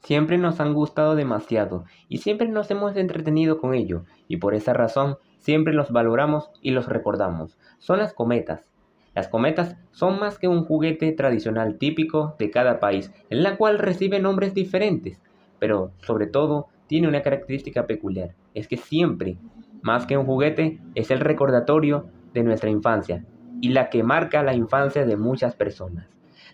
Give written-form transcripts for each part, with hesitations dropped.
Siempre nos han gustado demasiado y siempre nos hemos entretenido con ello, y por esa razón siempre los valoramos y los recordamos. Son las cometas. Las cometas son más que un juguete tradicional típico de cada país, en la cual recibe nombres diferentes, pero sobre todo tiene una característica peculiar: es que siempre, más que un juguete, es el recordatorio de nuestra infancia y la que marca la infancia de muchas personas.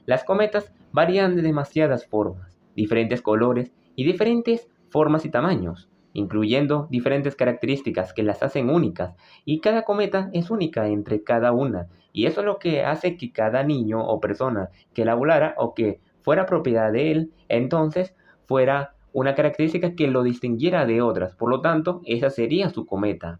Las cometas varían de demasiadas formas, diferentes colores y diferentes formas y tamaños, incluyendo diferentes características que las hacen únicas, y cada cometa es única entre cada una, y eso es lo que hace que cada niño o persona que la volara o que fuera propiedad de él, entonces fuera una característica que lo distinguiera de otras. Por lo tanto, esa sería su cometa.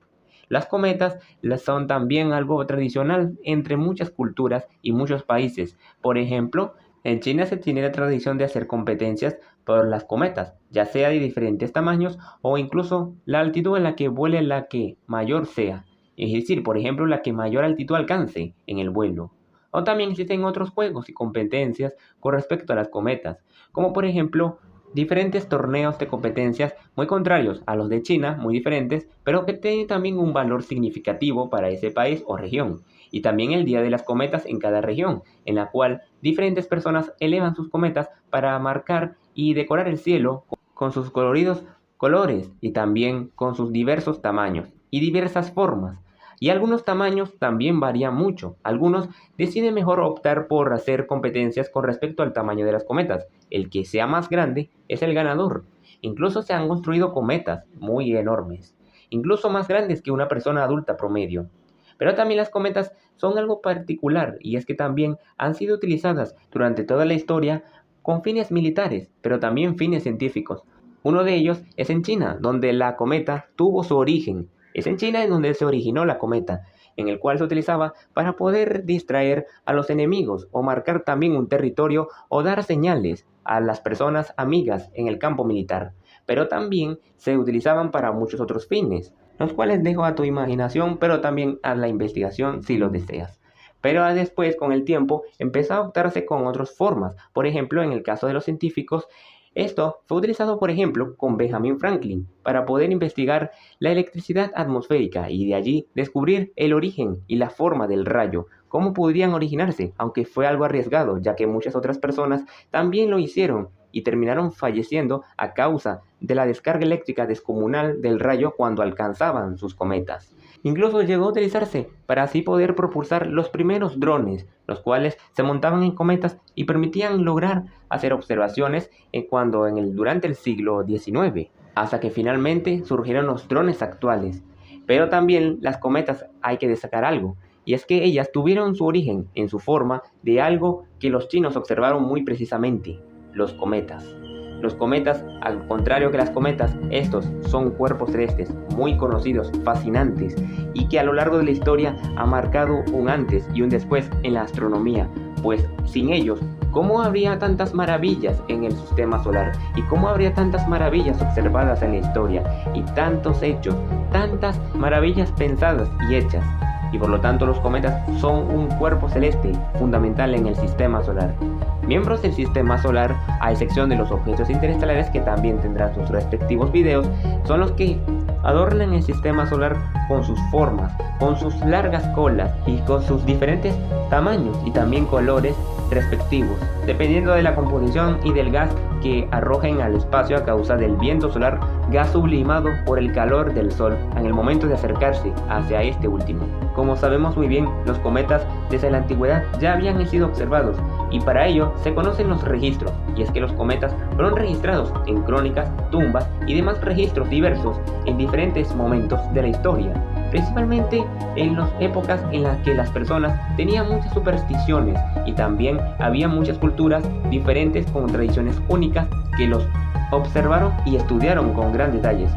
Las cometas son también algo tradicional entre muchas culturas y muchos países. Por ejemplo, en China se tiene la tradición de hacer competencias por las cometas, ya sea de diferentes tamaños o incluso la altitud en la que vuele la que mayor sea. Es decir, por ejemplo, la que mayor altitud alcance en el vuelo. O también existen otros juegos y competencias con respecto a las cometas, como por ejemplo diferentes torneos de competencias muy contrarios a los de China, muy diferentes, pero que tienen también un valor significativo para ese país o región. Y también el Día de las Cometas en cada región, en la cual diferentes personas elevan sus cometas para marcar y decorar el cielo con sus coloridos colores y también con sus diversos tamaños y diversas formas. Y algunos tamaños también varían mucho. Algunos deciden mejor optar por hacer competencias con respecto al tamaño de las cometas. El que sea más grande es el ganador. Incluso se han construido cometas muy enormes, incluso más grandes que una persona adulta promedio. Pero también las cometas son algo particular, y es que también han sido utilizadas durante toda la historia con fines militares, pero también fines científicos. Uno de ellos es en China, donde la cometa tuvo su origen. Es en China en donde se originó la cometa, en el cual se utilizaba para poder distraer a los enemigos o marcar también un territorio o dar señales a las personas amigas en el campo militar. Pero también se utilizaban para muchos otros fines, los cuales dejo a tu imaginación, pero también a la investigación si lo deseas. Pero después, con el tiempo, empezó a optarse con otras formas. Por ejemplo, en el caso de los científicos, esto fue utilizado, por ejemplo, con Benjamin Franklin para poder investigar la electricidad atmosférica y de allí descubrir el origen y la forma del rayo, cómo podrían originarse, aunque fue algo arriesgado, ya que muchas otras personas también lo hicieron y terminaron falleciendo a causa de la descarga eléctrica descomunal del rayo cuando alcanzaban sus cometas. Incluso llegó a utilizarse para así poder propulsar los primeros drones, los cuales se montaban en cometas y permitían lograr hacer observaciones durante el siglo XIX, hasta que finalmente surgieron los drones actuales. Pero también las cometas hay que destacar algo, y es que ellas tuvieron su origen en su forma de algo que los chinos observaron muy precisamente: los cometas. Los cometas, al contrario que las cometas, estos son cuerpos celestes muy conocidos, fascinantes, y que a lo largo de la historia ha marcado un antes y un después en la astronomía, pues sin ellos, ¿cómo habría tantas maravillas en el sistema solar? ¿Y cómo habría tantas maravillas observadas en la historia? Y tantos hechos, tantas maravillas pensadas y hechas. Y por lo tanto los cometas son un cuerpo celeste fundamental en el sistema solar. Miembros del sistema solar, a excepción de los objetos interestelares que también tendrán sus respectivos videos, son los que adornan el sistema solar con sus formas, con sus largas colas y con sus diferentes tamaños y también colores respectivos, dependiendo de la composición y del gas que arrojen al espacio a causa del viento solar, gas sublimado por el calor del Sol en el momento de acercarse hacia este último. Como sabemos muy bien, los cometas desde la antigüedad ya habían sido observados, y para ello se conocen los registros, y es que los cometas fueron registrados en crónicas, tumbas y demás registros diversos en diferentes momentos de la historia, principalmente en las épocas en las que las personas tenían muchas supersticiones y también había muchas culturas diferentes con tradiciones únicas que los observaron y estudiaron con gran detalles.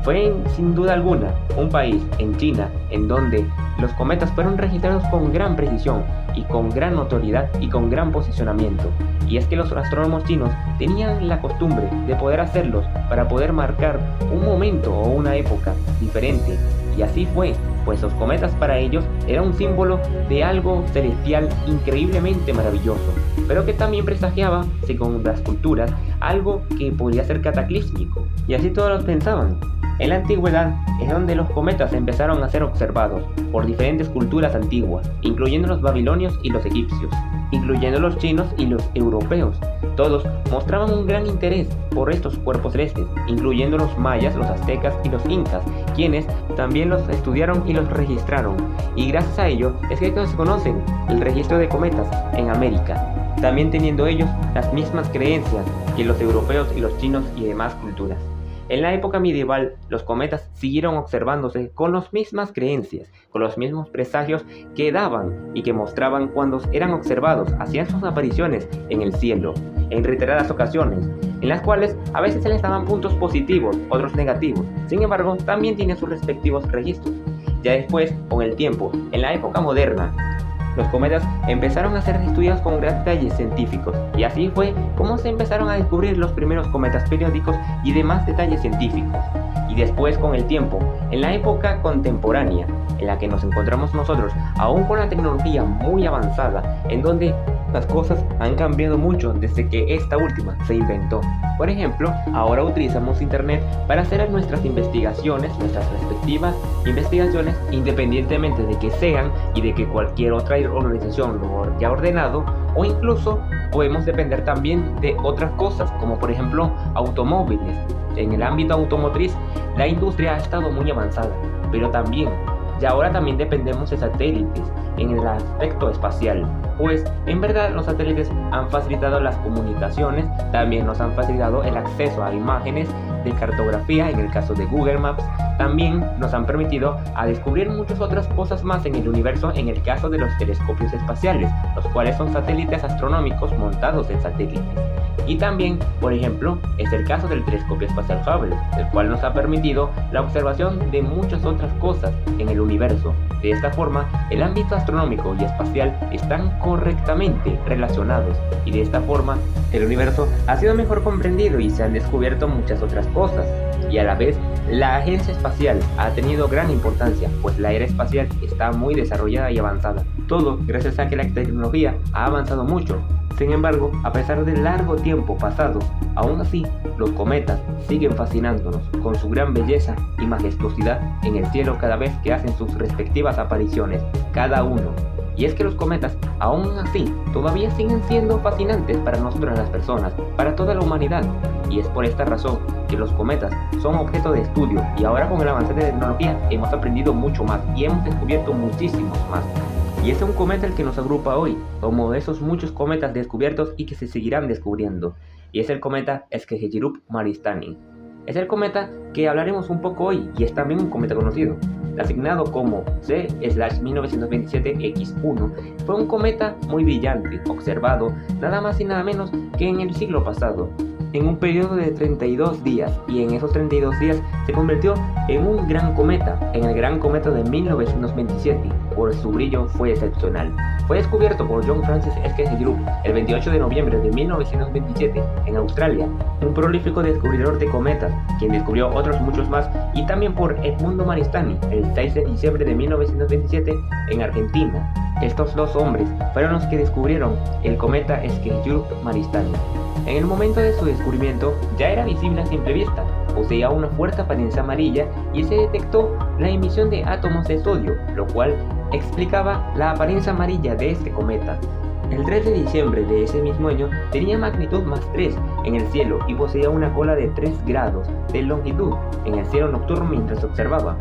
Fue sin duda alguna un país, en China, en donde los cometas fueron registrados con gran precisión y con gran notoriedad y con gran posicionamiento. Y es que los astrónomos chinos tenían la costumbre de poder hacerlos para poder marcar un momento o una época diferente. Y así fue pues los cometas para ellos eran un símbolo de algo celestial increíblemente maravilloso, pero que también presagiaba, según las culturas, algo que podía ser cataclísmico, y así todos lo pensaban. En la antigüedad es donde los cometas empezaron a ser observados por diferentes culturas antiguas, incluyendo los babilonios y los egipcios, incluyendo los chinos y los europeos. Todos mostraban un gran interés por estos cuerpos celestes, incluyendo los mayas, los aztecas y los incas, quienes también los estudiaron y los registraron, y gracias a ello es que se conocen el registro de cometas en América, también teniendo ellos las mismas creencias que los europeos y los chinos y demás culturas. En la época medieval, los cometas siguieron observándose con las mismas creencias, con los mismos presagios que daban y que mostraban cuando eran observados, hacían sus apariciones en el cielo, en reiteradas ocasiones, en las cuales a veces se les daban puntos positivos, otros negativos. Sin embargo, también tienen sus respectivos registros. Ya después, con el tiempo, en la época moderna, los cometas empezaron a ser estudiados con grandes detalles científicos, y así fue como se empezaron a descubrir los primeros cometas periódicos y demás detalles científicos. Y después, con el tiempo, en la época contemporánea, en la que nos encontramos nosotros, aún con la tecnología muy avanzada, en donde las cosas han cambiado mucho desde que esta última se inventó. Por ejemplo, ahora utilizamos internet para hacer nuestras investigaciones, nuestras respectivas investigaciones, independientemente de que sean y de que cualquier otra organización lo haya ordenado, o incluso podemos depender también de otras cosas, como por ejemplo automóviles. En el ámbito automotriz, la industria ha estado muy avanzada, pero también y ahora también dependemos de satélites en el aspecto espacial, pues en verdad los satélites han facilitado las comunicaciones, también nos han facilitado el acceso a imágenes de cartografía en el caso de Google Maps, también nos han permitido a descubrir muchas otras cosas más en el universo en el caso de los telescopios espaciales, los cuales son satélites astronómicos montados en satélites. Y también, por ejemplo, es el caso del telescopio espacial Hubble, el cual nos ha permitido la observación de muchas otras cosas en el universo. De esta forma, el ámbito astronómico y espacial están correctamente relacionados, y de esta forma, el universo ha sido mejor comprendido y se han descubierto muchas otras cosas. Y a la vez, la agencia espacial ha tenido gran importancia, pues la era espacial está muy desarrollada y avanzada. Todo gracias a que la tecnología ha avanzado mucho. Sin embargo, a pesar del largo tiempo pasado, aún así, los cometas siguen fascinándonos con su gran belleza y majestuosidad en el cielo cada vez que hacen sus respectivas apariciones, cada uno. Y es que los cometas, aún así, todavía siguen siendo fascinantes para nosotros las personas, para toda la humanidad. Y es por esta razón que los cometas son objeto de estudio, y ahora con el avance de tecnología hemos aprendido mucho más y hemos descubierto muchísimos más. Y es un cometa el que nos agrupa hoy, como esos muchos cometas descubiertos y que se seguirán descubriendo. Y es el cometa Skejerup-Maristany. Es el cometa que hablaremos un poco hoy y es también un cometa conocido. Asignado como C/1927X1, fue un cometa muy brillante, observado nada más y nada menos que en el siglo pasado, en un periodo de 32 días, y en esos 32 días se convirtió en un gran cometa, en el Gran Cometa de 1927, por su brillo fue excepcional. Fue descubierto por John Francis Skejerup el 28 de noviembre de 1927 en Australia, un prolífico descubridor de cometas, quien descubrió otros muchos más, y también por Edmundo Maristany el 6 de diciembre de 1927 en Argentina. Estos dos hombres fueron los que descubrieron el cometa Skejerup-Maristany. En el momento de su descubrimiento ya era visible a simple vista, poseía una fuerte apariencia amarilla y se detectó la emisión de átomos de sodio, lo cual explicaba la apariencia amarilla de este cometa. El 3 de diciembre de ese mismo año tenía magnitud +3 en el cielo y poseía una cola de 3 grados de longitud en el cielo nocturno mientras se observaba.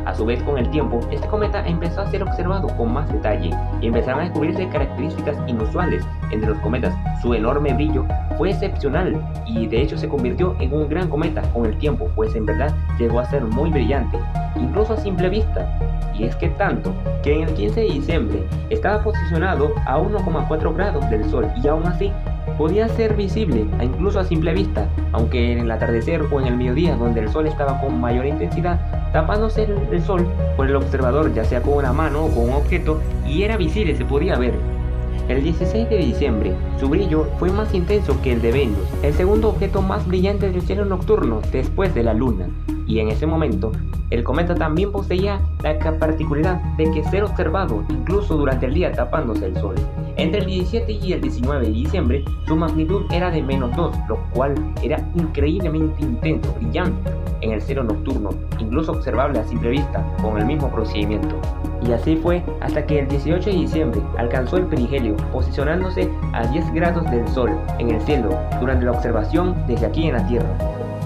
A su vez, con el tiempo, este cometa empezó a ser observado con más detalle y empezaron a descubrirse características inusuales entre los cometas. Su enorme brillo fue excepcional y de hecho se convirtió en un gran cometa con el tiempo, pues en verdad llegó a ser muy brillante, incluso a simple vista. Y es que tanto que en el 15 de diciembre estaba posicionado a 1,4 grados del Sol y aún así podía ser visible incluso a simple vista, aunque en el atardecer o en el mediodía donde el Sol estaba con mayor intensidad, tapándose el Sol por el observador, ya sea con una mano o con un objeto, y era visible, se podía ver. El 16 de diciembre, su brillo fue más intenso que el de Venus, el segundo objeto más brillante del cielo nocturno después de la Luna, y en ese momento, el cometa también poseía la particularidad de que ser observado incluso durante el día tapándose el Sol. Entre el 17 y el 19 de diciembre, su magnitud era de -2, lo cual era increíblemente intenso, brillante en el cielo nocturno, incluso observable a simple vista con el mismo procedimiento. Y así fue hasta que el 18 de diciembre alcanzó el perihelio, posicionándose a 10 grados del Sol en el cielo durante la observación desde aquí en la Tierra.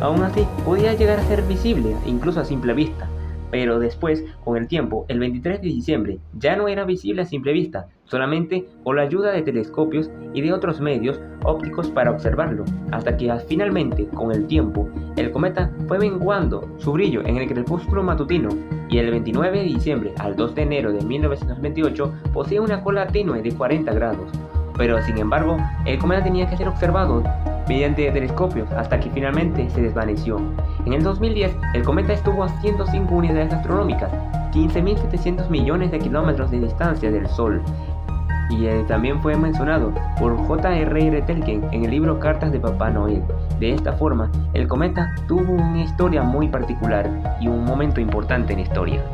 Aún así, podía llegar a ser visible, incluso a simple vista, pero después, con el tiempo, el 23 de diciembre ya no era visible a simple vista, solamente con la ayuda de telescopios y de otros medios ópticos para observarlo, hasta que finalmente, con el tiempo, el cometa fue menguando su brillo en el crepúsculo matutino, y el 29 de diciembre al 2 de enero de 1928 posee una cola tenue de 40 grados. Pero sin embargo, el cometa tenía que ser observado mediante telescopios hasta que finalmente se desvaneció. En el 2010, el cometa estuvo a 105 unidades astronómicas, 15.700 millones de kilómetros de distancia del Sol, y también fue mencionado por J.R.R. Tolkien en el libro Cartas de Papá Noel. De esta forma, el cometa tuvo una historia muy particular y un momento importante en la historia.